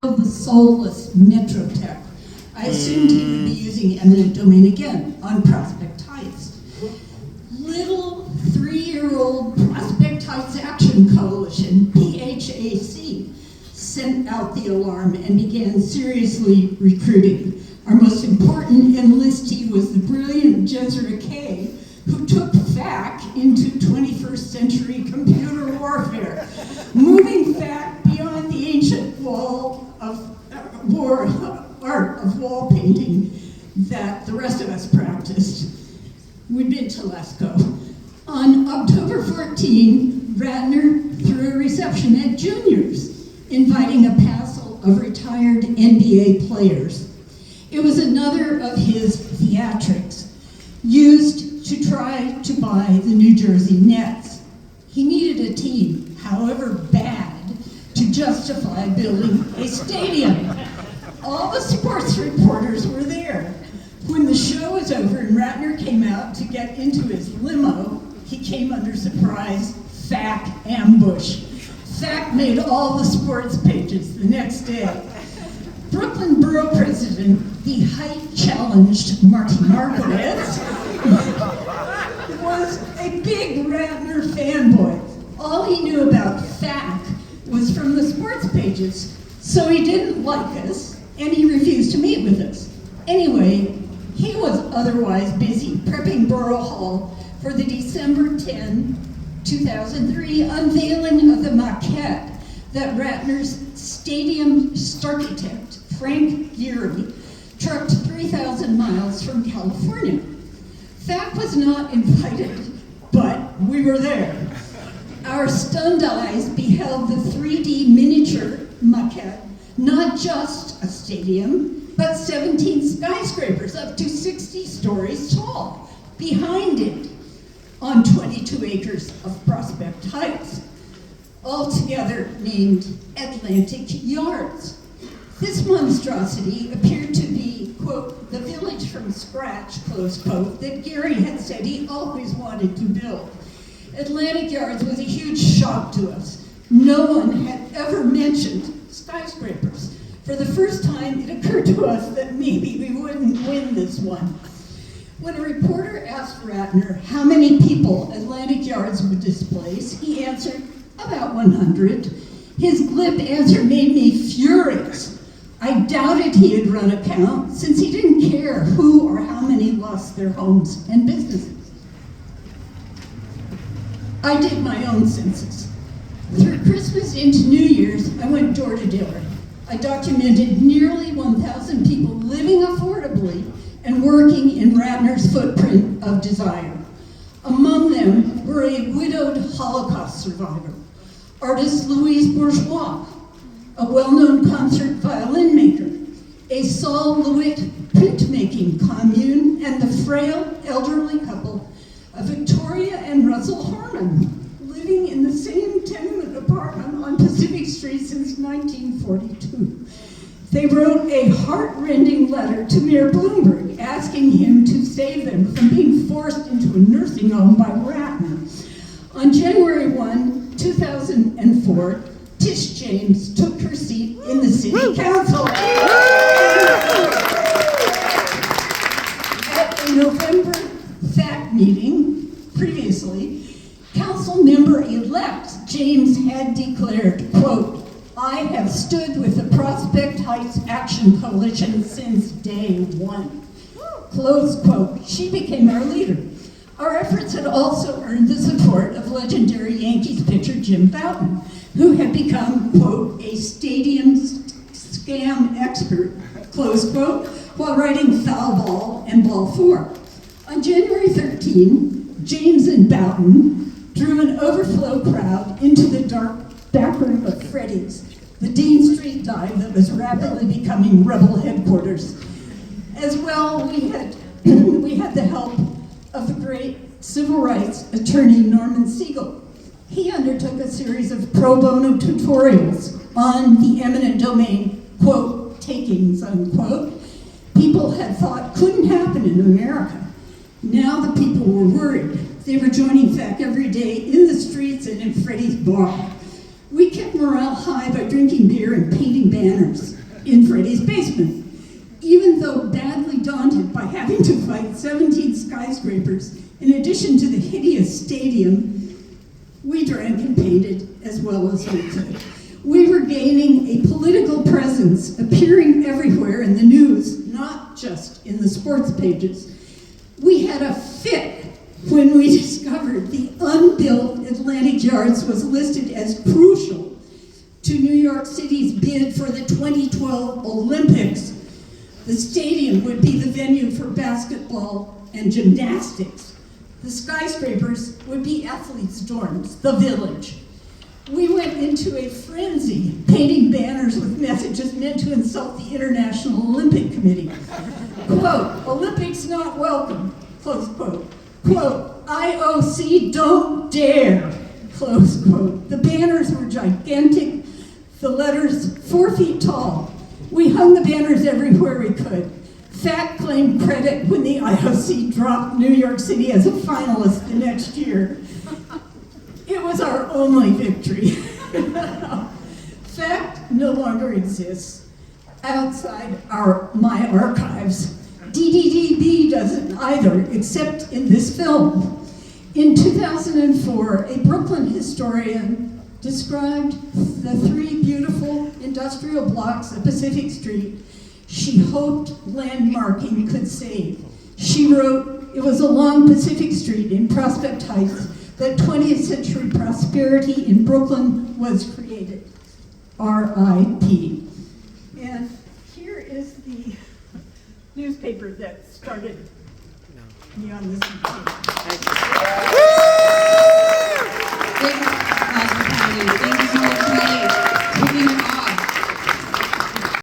of the soulless Metrotech. I assumed he would be using eminent domain again on Prospect Heights. Little 3-year-old Prospect Heights Action Coalition, PHAC, sent out the alarm and began seriously recruiting. Our most important enlistee was the brilliant Jezra Kay, who took FAC into 21st century computer warfare, moving FAC beyond the ancient art of wall painting that the rest of us practiced. We'd been to Lesko. On October 14, Ratner threw a reception at Junior's, inviting a passel of retired NBA players. It was another of his theatrics, used to try to buy the New Jersey Nets. He needed a team, however bad, to justify building a stadium. All the sports reporters were there. When the show was over and Ratner came out to get into his limo, he came under surprise FAC ambush. FAC made all the sports pages the next day. Brooklyn Borough President, the height-challenged Marty Markowitz, was a big Ratner fanboy. All he knew about FAC was from the sports pages, so he didn't like us, and he refused to meet with us. Anyway, he was otherwise busy prepping Borough Hall for the December 10, 2003 unveiling of the maquette that Ratner's stadium architect, Frank Gehry, trucked 3,000 miles from California. FAC was not invited, but we were there. Our stunned eyes beheld the 3D miniature maquette, not just a stadium, but 17 skyscrapers up to 60 stories tall, behind it, on 22 acres of Prospect Heights, altogether named Atlantic Yards. This monstrosity appeared to be, quote, the village from scratch, close quote, that Gehry had said he always wanted to build. Atlantic Yards was a huge shock to us. No one had ever mentioned skyscrapers. For the first time, it occurred to us that maybe we wouldn't win this one. When a reporter asked Ratner how many people Atlantic Yards would displace, he answered, about 100. His glib answer made me furious. I doubted he had run a count, since he didn't care who or how many lost their homes and businesses. I did my own census. Through Christmas into New Year's, I went door to door. I documented nearly 1,000 people living affordably and working in Ratner's footprint of desire. Among them were a widowed Holocaust survivor, artist Louise Bourgeois, a well-known concert violin maker, a Saul Lewitt printmaking commune, and the frail elderly couple of Victoria and Russell Harmon, living in the same tenement apartment on Pacific Street since 1942. They wrote a heart-rending letter to Mayor Bloomberg asking him to save them from being forced into a nursing home by Ratner. On January 1, 2004, Tish James took her seat in the city council. At a November FAC meeting, previously, council member-elect James had declared, quote, I have stood with the Prospect Heights Action Coalition since day one. Close quote. She became our leader. Our efforts had also earned the support of legendary Yankees pitcher Jim Bouton, who had become, quote, a stadium scam expert, close quote, while writing Foul Ball and Ball 4. On January 13, James and Bouton drew an overflow crowd into the dark back room of Freddy's, the Dean Street dive that was rapidly becoming rebel headquarters. As well, we had the help of the great civil rights attorney Norman Siegel. He undertook a series of pro bono tutorials on the eminent domain, quote, takings, unquote, people had thought couldn't happen in America. Now the people were worried. They were joining FAC every day in the streets and in Freddy's bar. We kept morale high by drinking beer and painting banners in Freddie's basement. Even though badly daunted by having to fight 17 skyscrapers, in addition to the hideous stadium, we drank and painted as well as we could. We were gaining a political presence, appearing everywhere in the news, not just in the sports pages. We had a fit when we discovered the unbuilt Atlantic Yards was listed as crucial to New York City's bid for the 2012 Olympics. The stadium would be the venue for basketball and gymnastics. The skyscrapers would be athletes' dorms, the village. We went into a frenzy, painting banners with messages meant to insult the International Olympic Committee. Quote, "Olympics not welcome," close quote. Quote, "IOC don't dare," close quote. The banners were gigantic, the letters 4 feet tall. We hung the banners everywhere we could. FACT claimed credit when the IOC dropped New York City as a finalist the next year. It was our only victory. FACT no longer exists outside my archives. DDDB doesn't either, except in this film. In 2004, a Brooklyn historian described the 3 beautiful industrial blocks of Pacific Street she hoped landmarking could save. She wrote, "It was along Pacific Street in Prospect Heights that 20th century prosperity in Brooklyn was created." R.I.P. And here is the newspaper that started me on this.